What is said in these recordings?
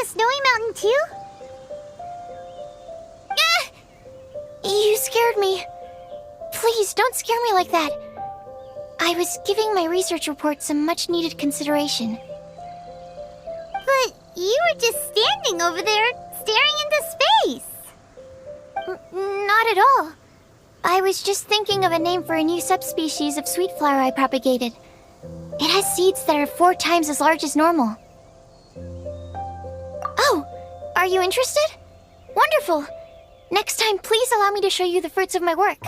a snowy mountain too? Ah! You scared me. Please, don't scare me like that. I was giving my research report some much-needed consideration. But you were just standing over there, staring into space. Not at all. I was just thinking of a name for a new subspecies of sweet flower I propagated. It has seeds that are 4 times as large as normal. Oh, are you interested? Wonderful. Next time, please allow me to show you the fruits of my work.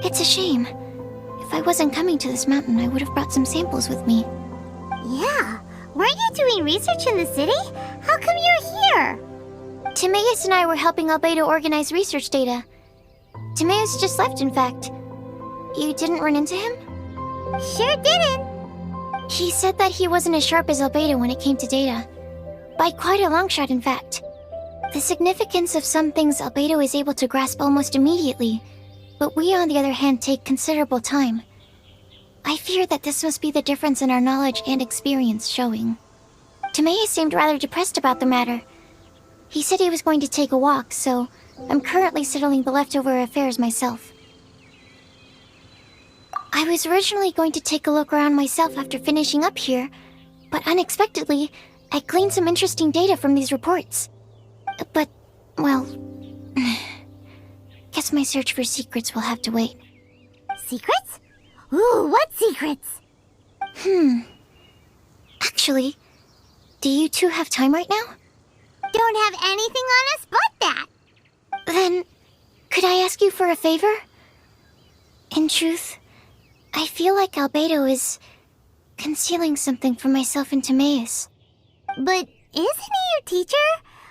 It's a shame. If I wasn't coming to this mountain, I would have brought some samples with me. Yeah. Weren't you doing research in the city? How come you're here? Timaeus and I were helping Albedo organize research data. Timaeus just left, in fact. You didn't run into him? Sure didn't. He said that he wasn't as sharp as Albedo when it came to data. By quite a long shot, in fact. The significance of some things Albedo is able to grasp almost immediately, but we, on the other hand, take considerable time. I fear that this must be the difference in our knowledge and experience showing. Timaeus seemed rather depressed about the matter. He said he was going to take a walk, so I'm currently settling the leftover affairs myself. I was originally going to take a look around myself after finishing up here, but unexpectedly, I gleaned some interesting data from these reports. But, well, guess my search for secrets will have to wait. Secrets? Ooh, what secrets? Actually, do you two have time right now? Don't have anything on us but that. Then, could I ask you for a favor? In truth, I feel like Albedo is concealing something from myself and Timaeus. But isn't he your teacher?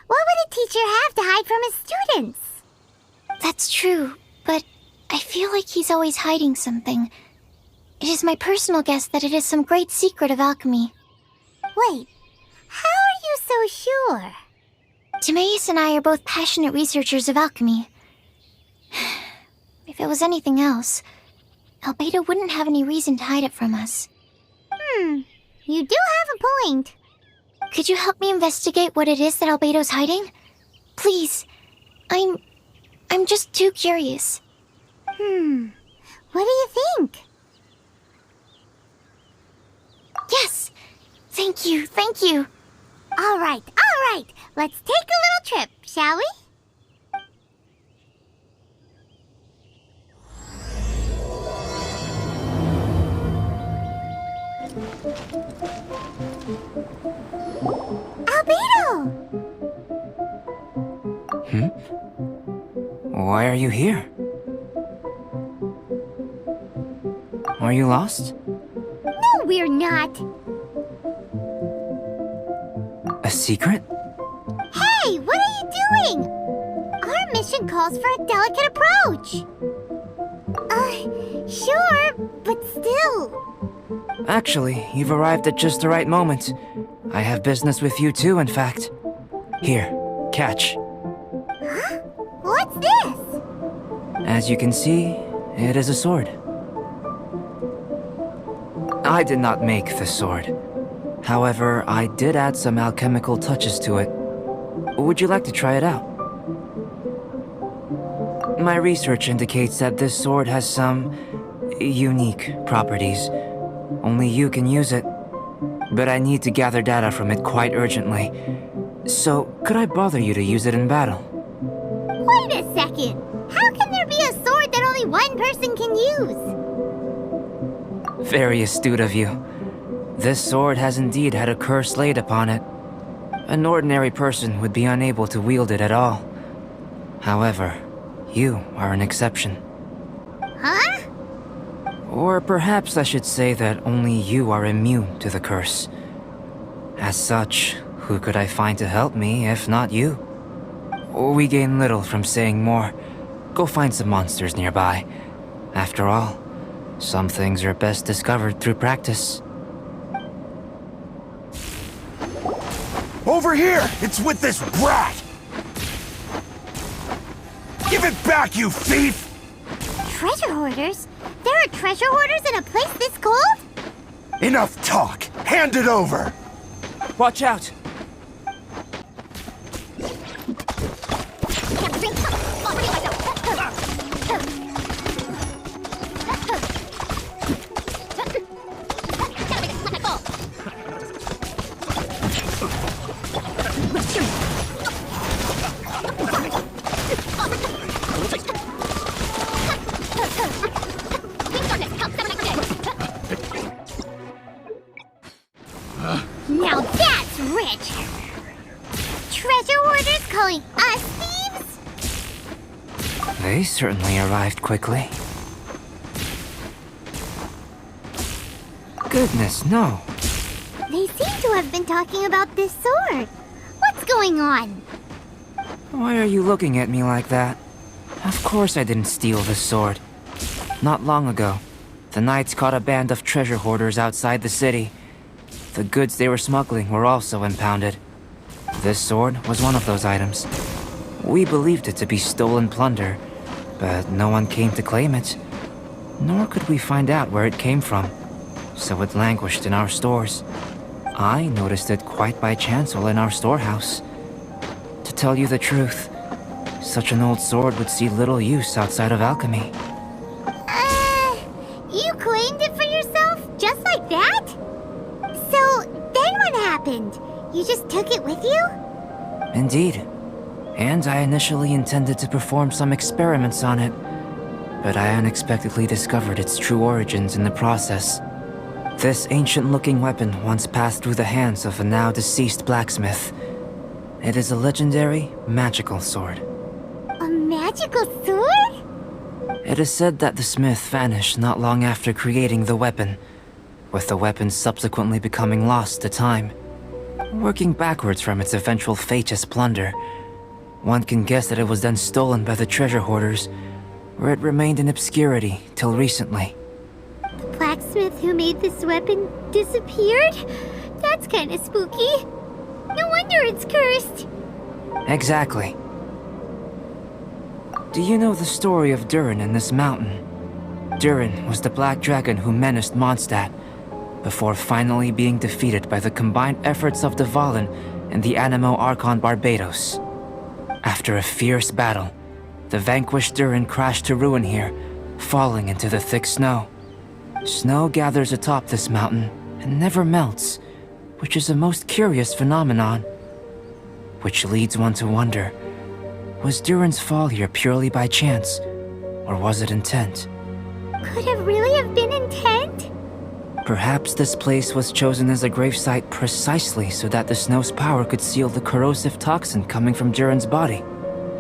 What would a teacher have to hide from his students? That's true, but I feel like he's always hiding something. It is my personal guess that it is some great secret of alchemy. Wait, how are you so sure? Timaeus and I are both passionate researchers of alchemy. If it was anything else, Albedo wouldn't have any reason to hide it from us. You do have a point. Could you help me investigate what it is that Albedo's hiding? Please. I'm just too curious. What do you think? Yes! Thank you, thank you! Alright, let's take a little trip, shall we? Albedo! Why are you here? Are you lost? No, we're not. A secret? Hey, what are you doing? Our mission calls for a delicate approach. Sure, but still. Actually, you've arrived at just the right moment. I have business with you too, in fact. Here, catch. Huh? What's this? As you can see, it is a sword. I did not make the sword. However, I did add some alchemical touches to it. Would you like to try it out? My research indicates that this sword has some unique properties. Only you can use it. But I need to gather data from it quite urgently. So, could I bother you to use it in battle? Wait a second! How can there be a sword that only one person can use? Very astute of you. This sword has indeed had a curse laid upon it. An ordinary person would be unable to wield it at all. However, you are an exception. Huh? Or perhaps I should say that only you are immune to the curse. As such, who could I find to help me if not you? We gain little from saying more. Go find some monsters nearby. After all, some things are best discovered through practice. Over here! It's with this brat! Give it back, you thief! Treasure hoarders? There are treasure hoarders in a place this cold? Enough talk! Hand it over! Watch out! Now that's rich! Treasure hoarders calling us thieves? They certainly arrived quickly. Goodness, no. They seem to have been talking about this sword. What's going on? Why are you looking at me like that? Of course I didn't steal this sword. Not long ago, the knights caught a band of treasure hoarders outside the city. The goods they were smuggling were also impounded. This sword was one of those items. We believed it to be stolen plunder, but no one came to claim it. Nor could we find out where it came from, so it languished in our stores. I noticed it quite by chance while in our storehouse. To tell you the truth, such an old sword would see little use outside of alchemy. You claimed it for yourself? Just like that? So, then what happened? You just took it with you? Indeed. And I initially intended to perform some experiments on it, but I unexpectedly discovered its true origins in the process. This ancient-looking weapon once passed through the hands of a now-deceased blacksmith. It is a legendary, magical sword. A magical sword? It is said that the smith vanished not long after creating the weapon, with the weapon subsequently becoming lost to time. Working backwards from its eventual fate as plunder, one can guess that it was then stolen by the treasure hoarders, where it remained in obscurity till recently. The blacksmith who made this weapon disappeared? That's kinda spooky. No wonder it's cursed. Exactly. Do you know the story of Durin in this mountain? Durin was the black dragon who menaced Mondstadt, before finally being defeated by the combined efforts of Dvalin and the Animo Archon Barbados. After a fierce battle, the vanquished Durin crashed to ruin here, falling into the thick snow. Snow gathers atop this mountain and never melts, which is a most curious phenomenon. Which leads one to wonder, was Durin's fall here purely by chance, or was it intent? Could it really have been intent? Perhaps this place was chosen as a gravesite precisely so that the snow's power could seal the corrosive toxin coming from Durin's body.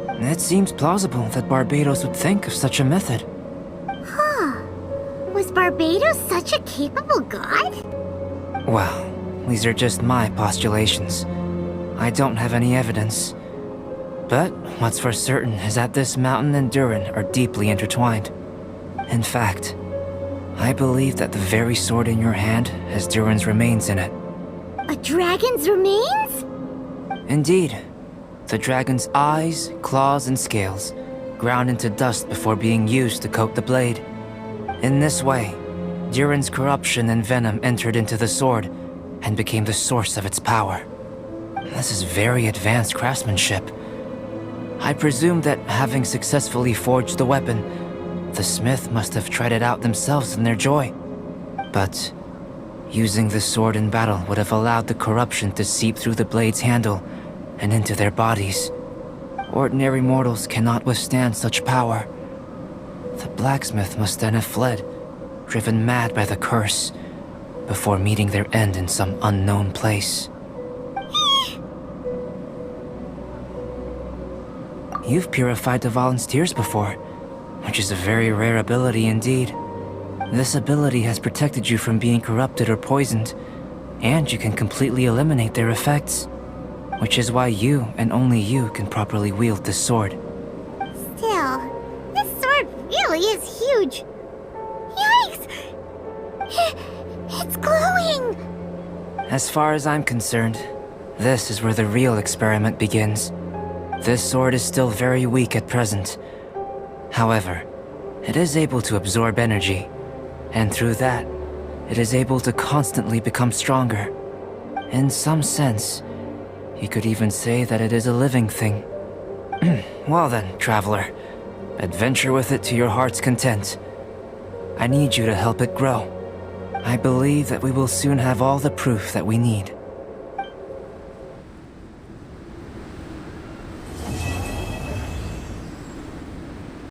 It seems plausible that Barbados would think of such a method. Huh. Was Barbados such a capable god? Well, these are just my postulations. I don't have any evidence. But what's for certain is that this mountain and Durin are deeply intertwined. In fact, I believe that the very sword in your hand has Durin's remains in it. A dragon's remains? Indeed. The dragon's eyes, claws, and scales ground into dust before being used to coat the blade. In this way, Durin's corruption and venom entered into the sword and became the source of its power. This is very advanced craftsmanship. I presume that having successfully forged the weapon, the smith must have tried it out themselves in their joy. But using the sword in battle would have allowed the corruption to seep through the blade's handle and into their bodies. Ordinary mortals cannot withstand such power. The blacksmith must then have fled, driven mad by the curse, before meeting their end in some unknown place. You've purified Dvalin's tears before, which is a very rare ability indeed. This ability has protected you from being corrupted or poisoned, and you can completely eliminate their effects, which is why you and only you can properly wield this sword. Still, this sword really is huge. Yikes! It's glowing! As far as I'm concerned, this is where the real experiment begins. This sword is still very weak at present. However, it is able to absorb energy, and through that, it is able to constantly become stronger. In some sense, you could even say that it is a living thing. Well then, traveler, adventure with it to your heart's content. I need you to help it grow. I believe that we will soon have all the proof that we need.